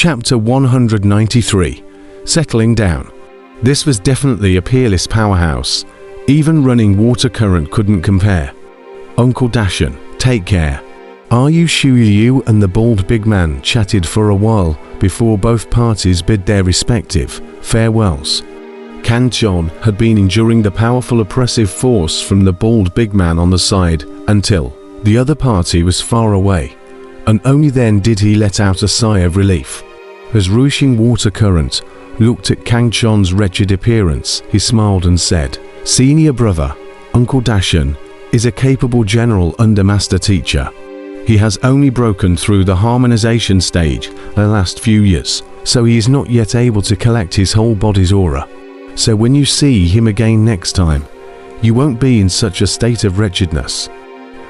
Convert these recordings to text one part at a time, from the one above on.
Chapter 193. Settling Down. This was definitely a peerless powerhouse. Even running water current couldn't compare. Uncle Dashan, take care. Are you Shuyu and the bald big man chatted for a while before both parties bid their respective farewells. Kang-chon had been enduring the powerful oppressive force from the bald big man on the side until the other party was far away, and only then did he let out a sigh of relief. As rushing water current looked at Kang-chon's wretched appearance, he smiled and said, "Senior brother, Uncle Dashan is a capable general under master teacher. He has only broken through the harmonization stage the last few years, so he is not yet able to collect his whole body's aura. So when you see him again next time, you won't be in such a state of wretchedness."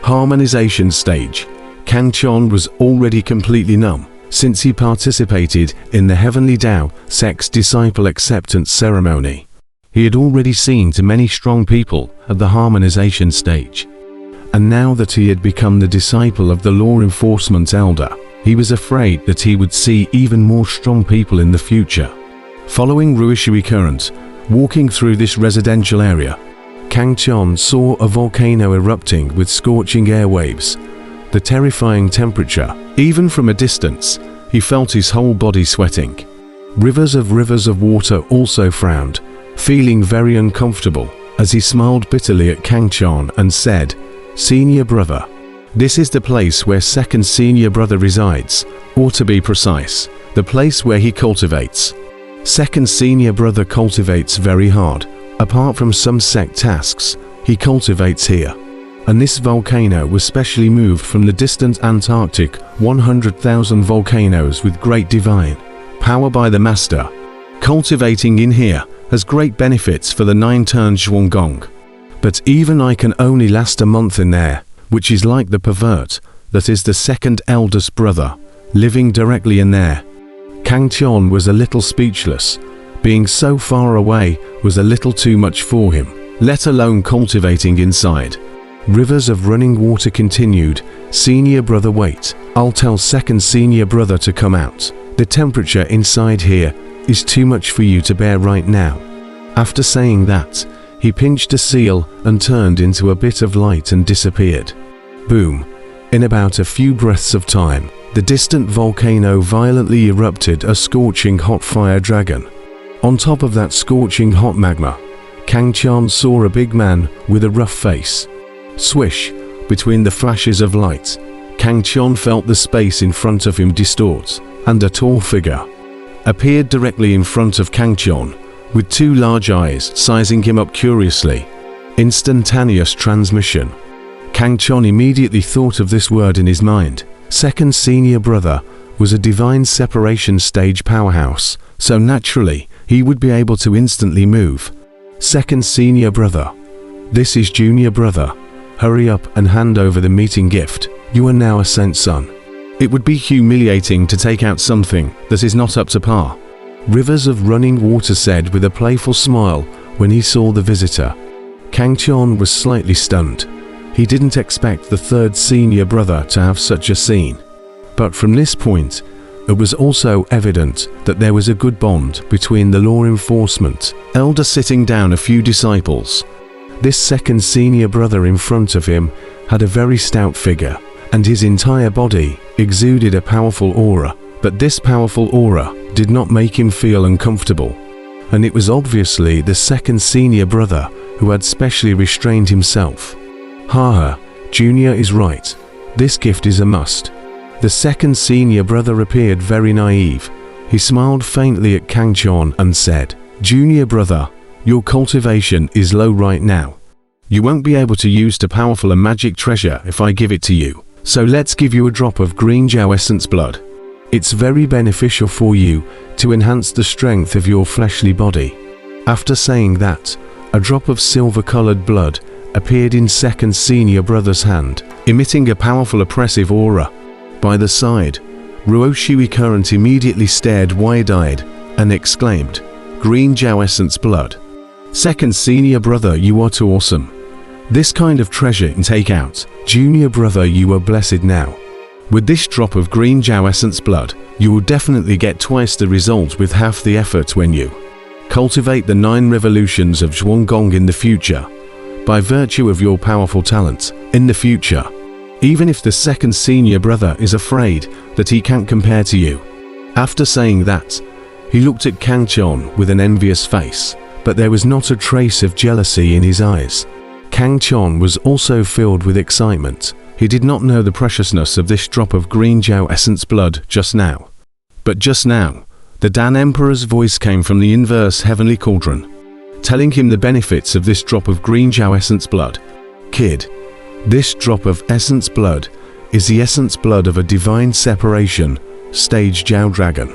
Harmonization stage. Kang-chon was already completely numb, since he participated in the Heavenly Tao Sect's disciple acceptance ceremony. He had already seen too many strong people at the harmonization stage. And now that he had become the disciple of the law enforcement elder, he was afraid that he would see even more strong people in the future. Following Ruishui current, walking through this residential area, Kang-chon saw a volcano erupting with scorching airwaves. The terrifying temperature, even from a distance, he felt his whole body sweating. Rivers of water also frowned, feeling very uncomfortable, as he smiled bitterly at Kang-chon and said, "Senior brother, this is the place where second senior brother resides, or to be precise, the place where he cultivates. Second senior brother cultivates very hard. Apart from some sect tasks, he cultivates here. And this volcano was specially moved from the distant Antarctic 100,000 volcanoes with great divine power by the master. Cultivating in here has great benefits for the 9-turn Zhuanggong. But even I can only last a month in there, which is like the pervert, that is the second eldest brother, living directly in there." Kang-chon was a little speechless. Being so far away was a little too much for him, let alone cultivating inside. Rivers of running water continued. "Senior brother, wait. I'll tell second senior brother to come out. The temperature inside here is too much for you to bear right now." After saying that, he pinched a seal and turned into a bit of light and disappeared. Boom. In about a few breaths of time, the distant volcano violently erupted a scorching hot fire dragon. On top of that scorching hot magma, Kang-chon saw a big man with a rough face. Swish, between the flashes of light, Kang-chon felt the space in front of him distort, and a tall figure appeared directly in front of Kang-chon, with two large eyes sizing him up curiously. Instantaneous transmission. Kang-chon immediately thought of this word in his mind. Second senior brother was a divine separation stage powerhouse, so naturally he would be able to instantly move. Second senior brother. This is junior brother. Hurry up and hand over the meeting gift. You are now a sent son. It would be humiliating to take out something that is not up to par. Rivers of running water said with a playful smile when he saw the visitor. Kang-chon was slightly stunned. He didn't expect the third senior brother to have such a scene. But from this point, it was also evident that there was a good bond between the law enforcement elder sitting down a few disciples. This second senior brother in front of him had a very stout figure, and his entire body exuded a powerful aura, but this powerful aura did not make him feel uncomfortable. And it was obviously the second senior brother who had specially restrained himself. Haha, Junior is right. This gift is a must. The second senior brother appeared very naive. He smiled faintly at Kang-chon and said, "Junior brother, your cultivation is low right now. You won't be able to use too powerful a magic treasure if I give it to you. So let's give you a drop of green Jiao essence blood. It's very beneficial for you to enhance the strength of your fleshly body." After saying that, a drop of silver-colored blood appeared in second senior brother's hand, emitting a powerful oppressive aura. By the side, Ruoshui current immediately stared wide-eyed and exclaimed, "Green Jiao essence blood. Second senior brother, you are too awesome. This kind of treasure in take out. Junior brother, you are blessed now." With this drop of green Jiao essence blood, you will definitely get twice the result with half the effort when you cultivate the 9 revolutions of Zhuanggong in the future. By virtue of your powerful talent, in the future, even if the second senior brother is afraid that he can't compare to you. After saying that, he looked at Kang Chon with an envious face, but there was not a trace of jealousy in his eyes. Kang Chon was also filled with excitement. He did not know the preciousness of this drop of green Jiao essence blood just now. But just now, the Dan Emperor's voice came from the inverse heavenly cauldron, telling him the benefits of this drop of green Jiao essence blood. Kid, this drop of essence blood is the essence blood of a divine separation stage Jiao dragon.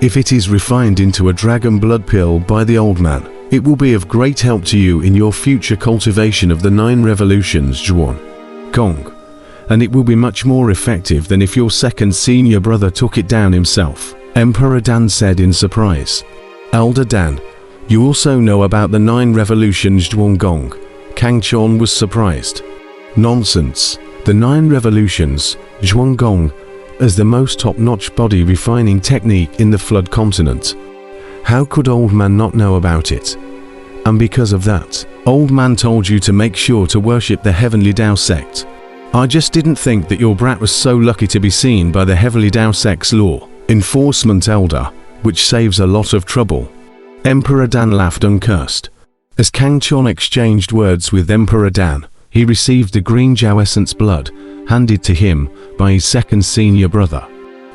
If it is refined into a dragon blood pill by the old man, it will be of great help to you in your future cultivation of the 9 revolutions Zhuanggong, and it will be much more effective than if your second senior brother took it down himself, Emperor Dan said in surprise. Elder Dan, you also know about the 9 revolutions Zhuanggong. Kang Chon was surprised. Nonsense. The 9 revolutions Zhuanggong is the most top-notch body refining technique in the Flood continent. How could old man not know about it? And because of that, old man told you to make sure to worship the Heavenly Dao sect. I just didn't think that your brat was so lucky to be seen by the Heavenly Dao sect's law enforcement elder, which saves a lot of trouble. Emperor Dan laughed uncursed. As Kang Chon exchanged words with Emperor Dan, he received the green Jiao essence blood handed to him by his second senior brother,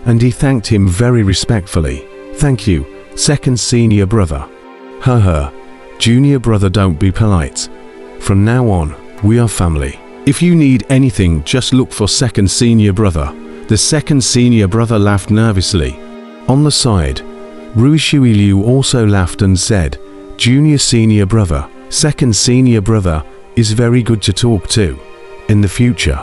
and he thanked him very respectfully. Thank you, second senior brother. Junior brother, don't be polite. From now on, we are family. If you need anything, just look for second senior brother. The second senior brother laughed nervously. On the side, Rui Shuiliu also laughed and said, Junior senior brother, second senior brother is very good to talk to. In the future,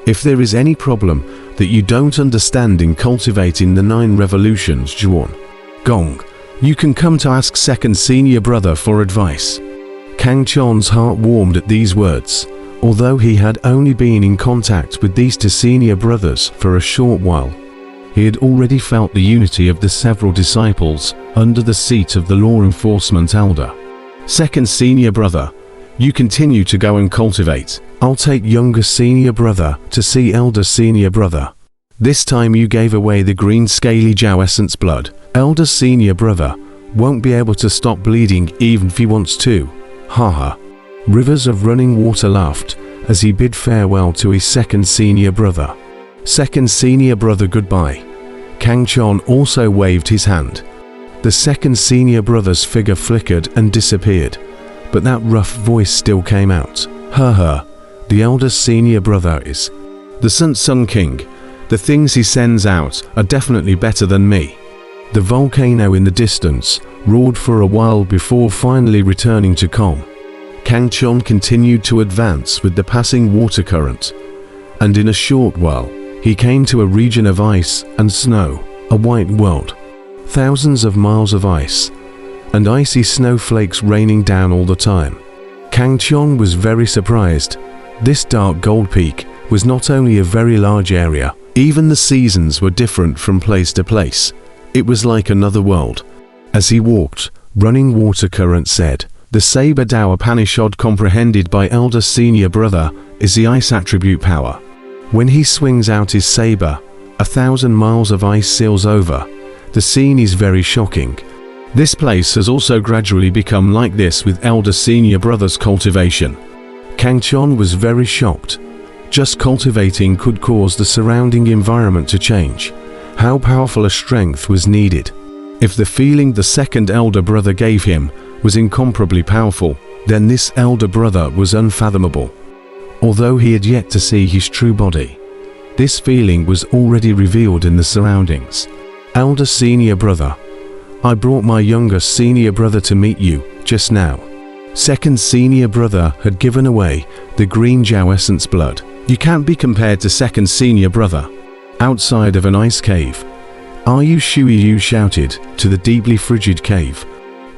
if there is any problem that you don't understand in cultivating the 9 revolutions Zhuanggong, you can come to ask second senior brother for advice. Kang Chon's heart warmed at these words. Although he had only been in contact with these 2 senior brothers for a short while, he had already felt the unity of the several disciples under the seat of the law enforcement elder. Second senior brother, you continue to go and cultivate. I'll take younger senior brother to see elder senior brother. This time you gave away the green scaly Jiao essence blood. Elder senior brother won't be able to stop bleeding even if he wants to. Haha. Rivers of running water laughed as he bid farewell to his second senior brother. Second senior brother, goodbye. Kang Chon also waved his hand. The second senior brother's figure flickered and disappeared, but that rough voice still came out. The elder senior brother is the Sun King. The things he sends out are definitely better than me. The volcano in the distance roared for a while before finally returning to calm. Kang Chon continued to advance with the passing water current, and in a short while, he came to a region of ice and snow, a white world. Thousands of miles of ice, and icy snowflakes raining down all the time. Kang Chon was very surprised. This dark gold peak was not only a very large area, even the seasons were different from place to place. It was like another world. As he walked, running water current said, the Saber Dao Upanishad comprehended by elder senior brother is the ice attribute power. When he swings out his saber, 1,000 miles of ice sails over. The scene is very shocking. This place has also gradually become like this with elder senior brother's cultivation. Kang Chon was very shocked. Just cultivating could cause the surrounding environment to change. How powerful a strength was needed. If the feeling the second elder brother gave him was incomparably powerful, then this elder brother was unfathomable. Although he had yet to see his true body, this feeling was already revealed in the surroundings. Elder senior brother, I brought my younger senior brother to meet you just now. Second senior brother had given away the green Jiao essence blood. You can't be compared to second senior brother. Outside of an ice cave, Yu Shuiyu shouted to the deeply frigid cave.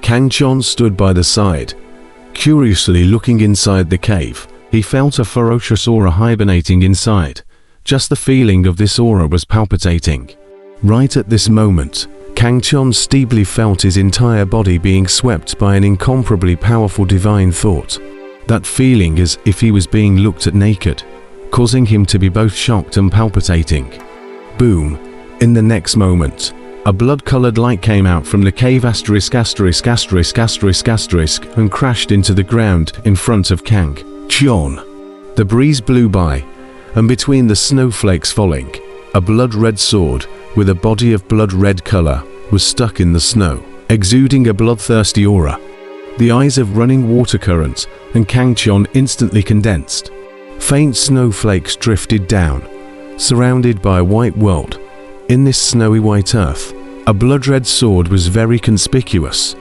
Kang Chon stood by the side, curiously looking inside the cave. He felt a ferocious aura hibernating inside. Just the feeling of this aura was palpitating. Right at this moment, Kang Chon steeply felt his entire body being swept by an incomparably powerful divine thought. That feeling as if he was being looked at naked, causing him to be both shocked and palpitating. Boom! In the next moment, a blood-colored light came out from the cave and crashed into the ground in front of Kang Chon. The breeze blew by, and between the snowflakes falling, a blood-red sword with a body of blood-red color was stuck in the snow, exuding a bloodthirsty aura. The eyes of running water current and Kang Chon instantly condensed. Faint snowflakes drifted down, surrounded by a white world. In this snowy white earth, a blood-red sword was very conspicuous.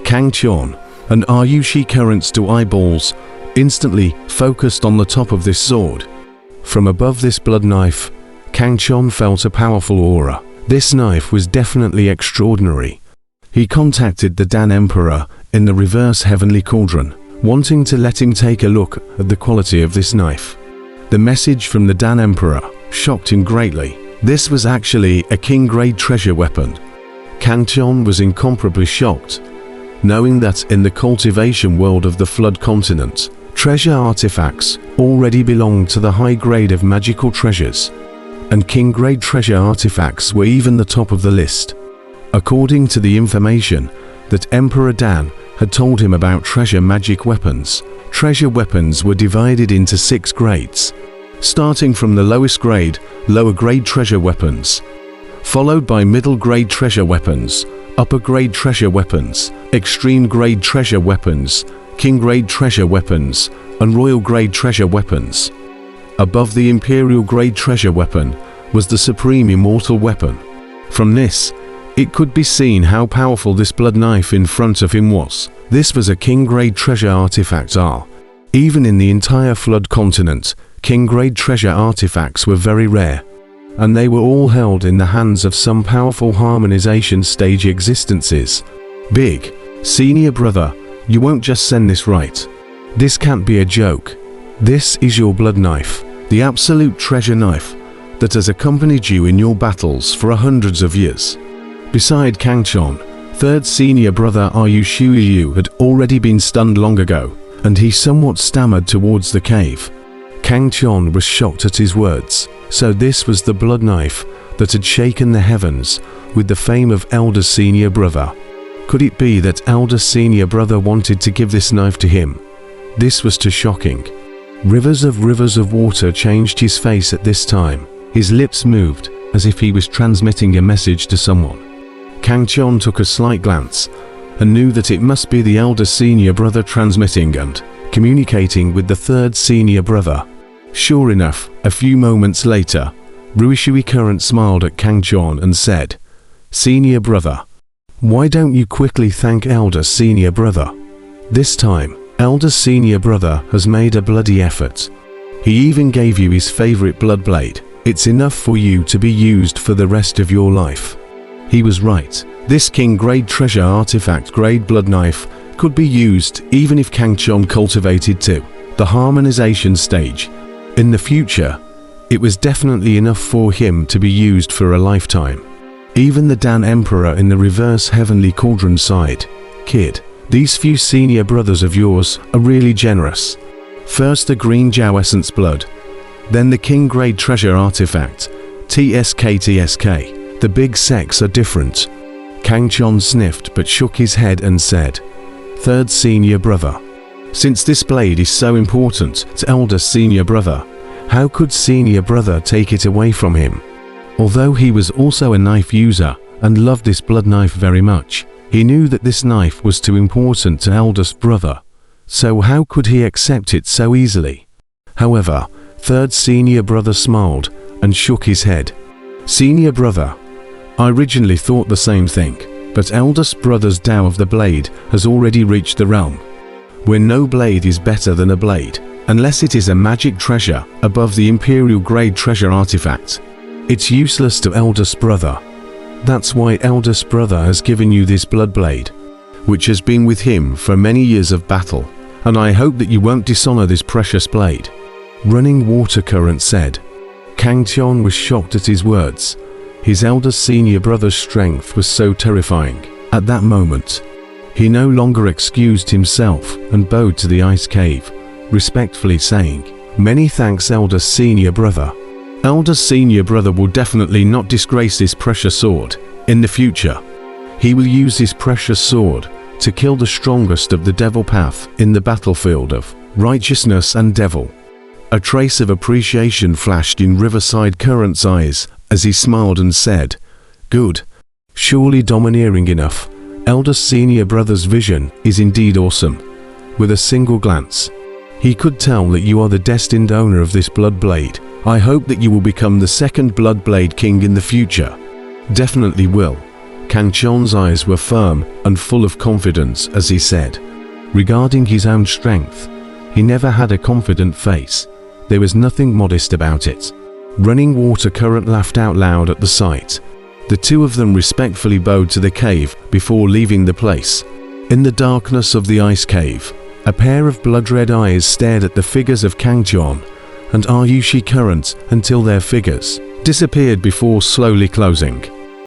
Kang Chon and Ayushi currents to eyeballs instantly focused on the top of this sword. From above this blood knife, Kang Chon felt a powerful aura. This knife was definitely extraordinary. He contacted the Dan Emperor in the reverse heavenly cauldron, wanting to let him take a look at the quality of this knife. The message from the Dan Emperor shocked him greatly. This was actually a king-grade treasure weapon. Kang Chon was incomparably shocked, knowing that in the cultivation world of the Flood continent, treasure artifacts already belonged to the high grade of magical treasures, and king-grade treasure artifacts were even the top of the list. According to the information that Emperor Dan had told him about treasure magic weapons, treasure weapons were divided into 6 grades, starting from the lowest grade, lower grade treasure weapons, followed by middle grade treasure weapons, upper grade treasure weapons, extreme grade treasure weapons, king grade treasure weapons, and royal grade treasure weapons. Above the imperial grade treasure weapon was the supreme immortal weapon. From this, it could be seen how powerful this blood knife in front of him was. This was a king-grade treasure artifact. Even in the entire Flood continent, king-grade treasure artifacts were very rare, and they were all held in the hands of some powerful harmonization stage existences. Big senior brother, you won't just send this right. This can't be a joke. This is your blood knife, the absolute treasure knife that has accompanied you in your battles for hundreds of years. Beside Kang Chon, third senior brother Ayushi had already been stunned long ago, and he somewhat stammered towards the cave. Kang Chon was shocked at his words. So this was the blood knife that had shaken the heavens with the fame of elder senior brother. Could it be that elder senior brother wanted to give this knife to him? This was too shocking. Rivers of water changed his face at this time. His lips moved as if he was transmitting a message to someone. Kang Chon took a slight glance and knew that it must be the elder senior brother transmitting and communicating with the third senior brother. Sure enough, a few moments later, Ruishui Current smiled at Kang Chon and said, "Senior brother, why don't you quickly thank elder senior brother? This time, elder senior brother has made a bloody effort. He even gave you his favorite blood blade. It's enough for you to be used for the rest of your life." He was right. This king-grade treasure artifact-grade blood knife could be used even if Kang Chon cultivated to the harmonization stage. In the future, it was definitely enough for him to be used for a lifetime. Even the Dan Emperor in the reverse heavenly cauldron sighed, "Kid, these few senior brothers of yours are really generous. First the green Jiao essence blood, then the king-grade treasure artifact, TSK. The big secs are different." Kang Chon sniffed but shook his head and said, "Third senior brother, since this blade is so important to elder senior brother, how could senior brother take it away from him?" Although he was also a knife user and loved this blood knife very much, he knew that this knife was too important to eldest brother, so how could he accept it so easily? However, third senior brother smiled and shook his head. "Senior brother, I originally thought the same thing, but eldest brother's Tao of the blade has already reached the realm where no blade is better than a blade, unless it is a magic treasure above the imperial grade treasure artifact. It's useless to eldest brother. That's why eldest brother has given you this blood blade, which has been with him for many years of battle, and I hope that you won't dishonor this precious blade." Running water current said. Kang Tian was shocked at his words. His elder senior brother's strength was so terrifying. At that moment, he no longer excused himself and bowed to the ice cave, respectfully saying, "Many thanks, elder senior brother. Elder senior brother will definitely not disgrace this precious sword. In the future, he will use his precious sword to kill the strongest of the devil path in the battlefield of righteousness and devil." A trace of appreciation flashed in Riverside Current's eyes as he smiled and said, "Good. Surely domineering enough. Elder senior brother's vision is indeed awesome." With a single glance, he could tell that you are the destined owner of this blood blade. I hope that you will become the second blood blade king in the future. Definitely will. Kang Tian's eyes were firm and full of confidence as he said. Regarding his own strength, he never had a confident face. There was nothing modest about it. Running Water Current laughed out loud at the sight. The two of them respectfully bowed to the cave before leaving the place. In the darkness of the ice cave, a pair of blood-red eyes stared at the figures of Kang Tian and Ayushi Current until their figures disappeared before slowly closing.